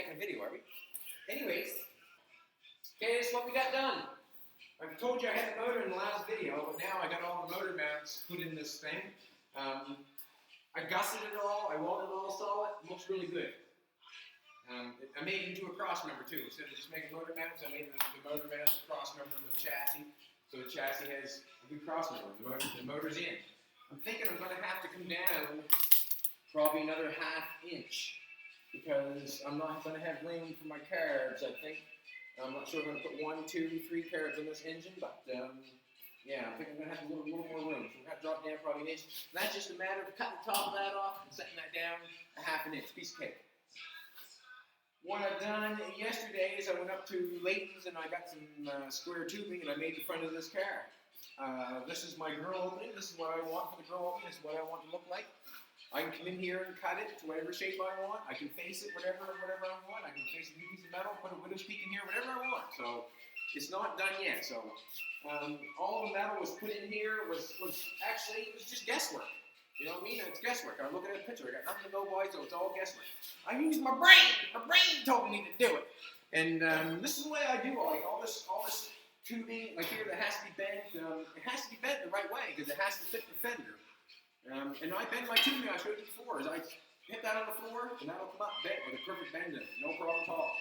making a video, are we? Anyways, okay, this is what we got done. I told you I had the motor in the last video, but now I got all the motor mounts put in this thing. I gusseted it all, I welded it all solid. It looks really good. I made it into a cross member too. Instead of just making motor mounts, I made the motor mounts a cross member of the chassis. So the chassis has a good cross member. The motor's in. I'm thinking I'm going to have to come down probably another ½ inch because I'm not going to have room for my carbs, I think. I'm not sure I'm going to put 1, 2, 3 carbs in this engine, but yeah, I think I'm going to have a little more room. So we're going to drop down probably an inch. And that's just a matter of cutting the top of that off and setting that down ½ inch, piece of cake. What I've done yesterday is I went up to Layton's and I got some square tubing and I made the front of this car. This is my grill opening. This is what I want for the grill opening. This is what I want to look like. I can come in here and cut it to whatever shape I want. I can face it whatever I want. I can face a piece of metal, put a window peak in here, whatever I want. So it's not done yet. So all the metal was put in here was actually, it was just guesswork. You know what I mean? It's guesswork. I'm looking at a picture. I got nothing to go by, so it's all guesswork. I used my brain. My brain told me to do it. And this is the way I do all this tubing, like here, that has to be bent. It has to be bent the right way because it has to fit the fender. And I bend my tubing, I showed you before, is I hit that on the floor, and that'll come up bent with a perfect bend in it. No problem at all.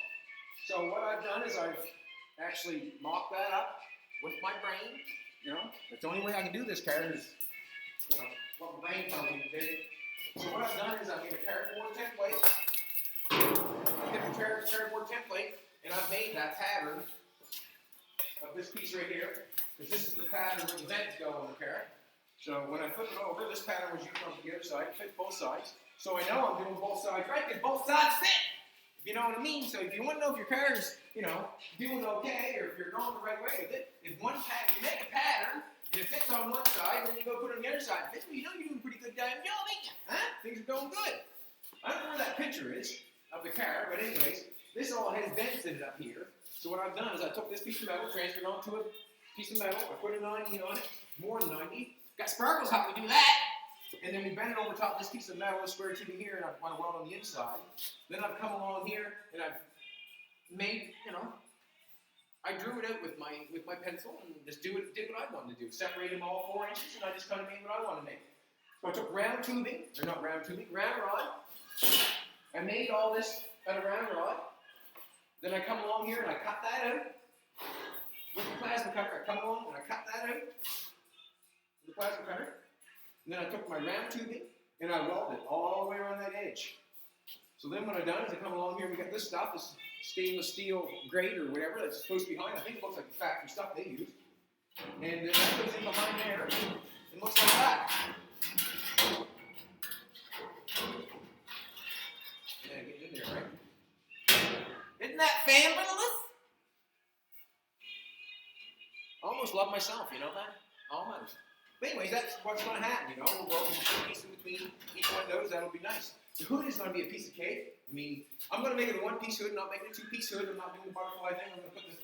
So what I've done is I've actually mocked that up with my brain. You know, that's the only way I can do this car is, you know, what my brain tells me to do. So what I've done is I've made a cardboard template. And I've made that pattern of this piece right here, because this is the pattern where the vents go on the car. So when I flip it over, this pattern was used on the other side, fit both sides. So I know I'm doing both sides right, because both sides fit, if you know what I mean. So if you want to know if your car is, you know, doing okay, or if you're going the right way with it, if you make a pattern, and it fits on one side, then you go put it on the other side. You know you're doing a pretty good damn job, ain't you? Huh? Things are going good. I don't know where that picture is of the car, but anyways, this all has vents in it up here. So what I've done is I took this piece of metal, transferred it onto a piece of metal, I put a 90 on it, more than 90. Got sparkles help me do that. And then we bend it over top this piece of metal, this square tubing here, and I want to weld on the inside. Then I've come along here and I've made, you know, I drew it out with my pencil and just did what I wanted to do. Separate them all 4 inches, and I just kind of made what I wanted to make. So I took round rod. I made all this out of round rod. Then I come along here and I cut that out. With the plasma cutter, I come along and I cut that out. The plasma cutter, and then I took my round tubing and I welded it all the way around that edge. So then what I've done is I come along here and we got this stuff, this stainless steel grate or whatever that's supposed to be behind. I think it looks like the factory stuff they use. And then that goes in behind there. It looks like that. Yeah, get in there, right? Isn't that fabulous? I almost love myself, you know that? Almost. But anyways, that's what's going to happen, you know. We'll weld a piece in between each one of those. That'll be nice. The hood is going to be a piece of cake. I mean, I'm going to make it a one-piece hood, not make it a two-piece hood. I'm not doing the butterfly thing. I'm going to put this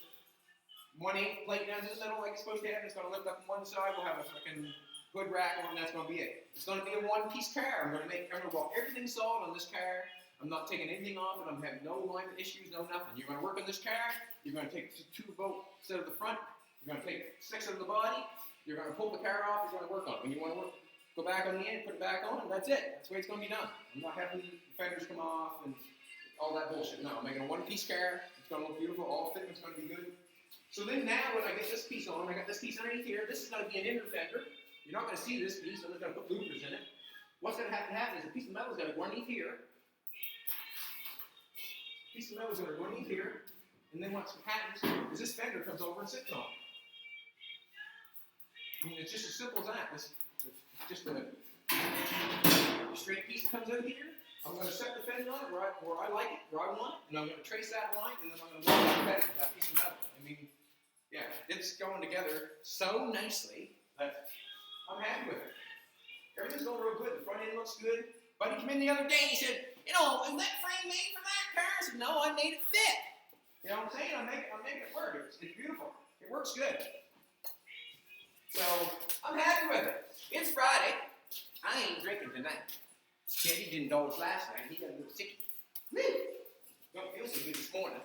1/8 plate down to the middle like it's supposed to have. It's going to lift up on one side. We'll have a fucking hood rack on, and that's going to be it. It's going to be a one-piece car. I'm going to weld everything solid on this car. I'm not taking anything off it. I'm having no alignment issues, no nothing. You're going to work on this car. You're going to take 2 bolt instead of the front. You're going to take 6 of the body. You're going to pull the car off, you're going to work on it. When you want to go back on the end, put it back on, and that's it. That's the way it's going to be done. I'm not having the fenders come off and all that bullshit. No, I'm making a one-piece car. It's going to look beautiful. All the fitting's going to be good. So then now when I get this piece on, I got this piece underneath here. This is going to be an inner fender. You're not going to see this piece. I'm just going to put loopers in it. What's going to happen is a piece of metal is going to go underneath here. A piece of metal is going to go underneath here. And then what happens is this fender comes over and sits on it. I mean, it's just as simple as that. It's just a straight piece that comes out here. I'm going to set the fender on it where I like it, where I want it, and I'm going to trace that line, and then I'm going to weld that fender, that piece of metal. I mean, yeah, it's going together so nicely that I'm happy with it. Everything's going real good. The front end looks good. Buddy came in the other day and he said, you know, is that frame made for that car? I said, no, I made it fit. You know what I'm saying? I'm making it work. It's beautiful. It works good. So, I'm happy with it. It's Friday. I ain't drinking tonight. Teddy didn't indulge last night. He got a little sicky. Woo! Don't feel so good this morning.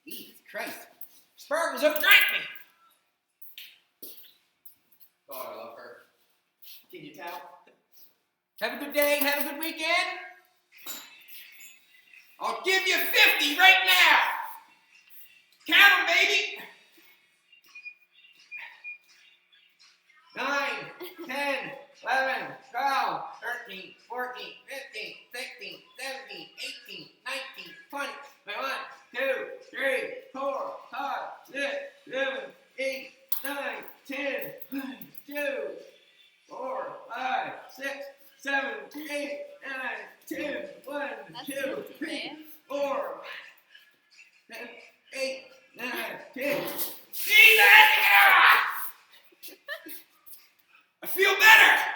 Jesus Christ. Sparkles have drank me. God, I love her. Can you tell? Have a good day. Have a good weekend. I'll give you 50 right now. Count 'em, baby. 9, 10, 11, 12, 13, 14, 15, 16, 17, 18, 19, 20, 21, 2, 3, 4, 5, 6, 7, 8, 9, 10, 2, 4, 5, 6, 7, 8, 9, 10, 1, 2, 3, 4, 7, 8, 9, 10. Jesus! I feel better!